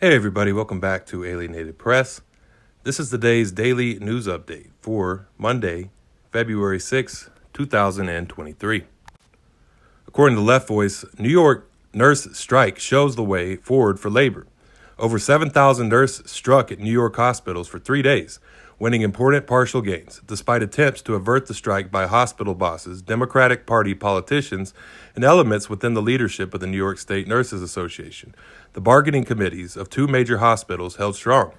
Hey everybody, welcome back to Alienated Press. This is the day's daily news update for Monday, February 6, 2023. According to Left Voice, New York nurse strike shows the way forward for labor. Over 7,000 nurses struck at New York hospitals for 3 days, winning important partial gains, despite attempts to avert the strike by hospital bosses, Democratic Party politicians, and elements within the leadership of the New York State Nurses Association. The bargaining committees of 2 major hospitals held strong.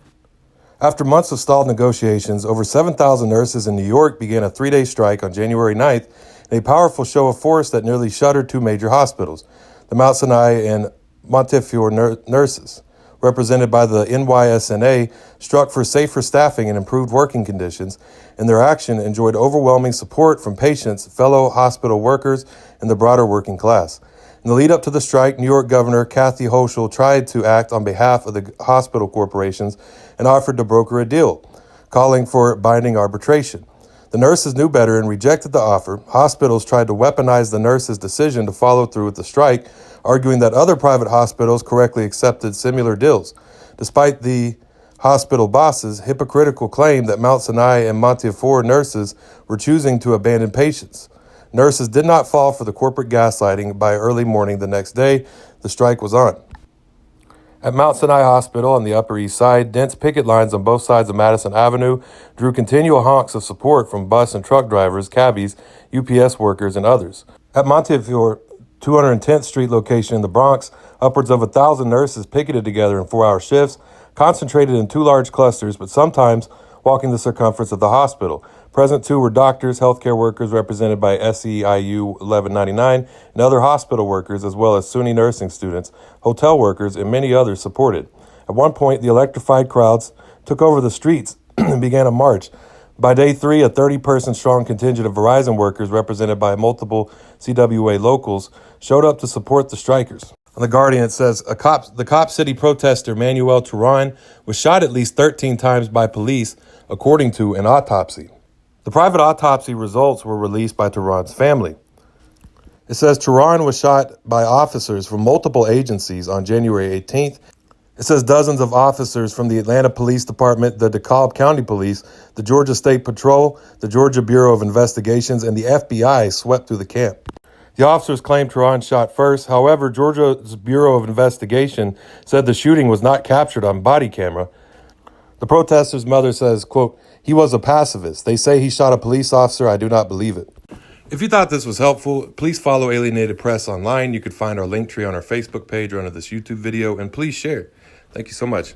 After months of stalled negotiations, over 7,000 nurses in New York began a 3-day strike on January 9th in a powerful show of force that nearly shuttered 2 major hospitals, the Mount Sinai and Montefiore nurses, represented by the NYSNA, struck for safer staffing and improved working conditions, and their action enjoyed overwhelming support from patients, fellow hospital workers, and the broader working class. In the lead up to the strike, New York Governor Kathy Hochul tried to act on behalf of the hospital corporations and offered to broker a deal, calling for binding arbitration. The nurses knew better and rejected the offer. Hospitals tried to weaponize the nurses' decision to follow through with the strike, arguing that other private hospitals correctly accepted similar deals. Despite the hospital bosses' hypocritical claim that Mount Sinai and Montefiore nurses were choosing to abandon patients. Nurses did not fall for the corporate gaslighting. By early morning the next day, the strike was on. At Mount Sinai Hospital on the Upper East Side, dense picket lines on both sides of Madison Avenue drew continual honks of support from bus and truck drivers, cabbies, UPS workers, and others. At Montefiore 210th Street location in the Bronx, upwards of 1,000 nurses picketed together in 4-hour shifts, concentrated in 2 large clusters, but sometimes walking the circumference of the hospital. Present too were doctors, healthcare workers represented by SEIU 1199, and other hospital workers, as well as SUNY nursing students, hotel workers, and many others supported. At one point, the electrified crowds took over the streets and began a march. By day 3, a 30-person strong contingent of Verizon workers, represented by multiple CWA locals, showed up to support the strikers. On The Guardian, it says, the Cop City protester Manuel Turan was shot at least 13 times by police, according to an autopsy. The private autopsy results were released by Turan's family. It says Turan was shot by officers from multiple agencies on January 18th. It says dozens of officers from the Atlanta Police Department, the DeKalb County Police, the Georgia State Patrol, the Georgia Bureau of Investigations, and the FBI swept through the camp. The officers claimed Turan shot first. However, Georgia's Bureau of Investigation said the shooting was not captured on body camera. The protester's mother says, quote, "He was a pacifist. They say he shot a police officer. I do not believe it." If you thought this was helpful, please follow Alienated Press online. You could find our link tree on our Facebook page or under this YouTube video, and please share. Thank you so much.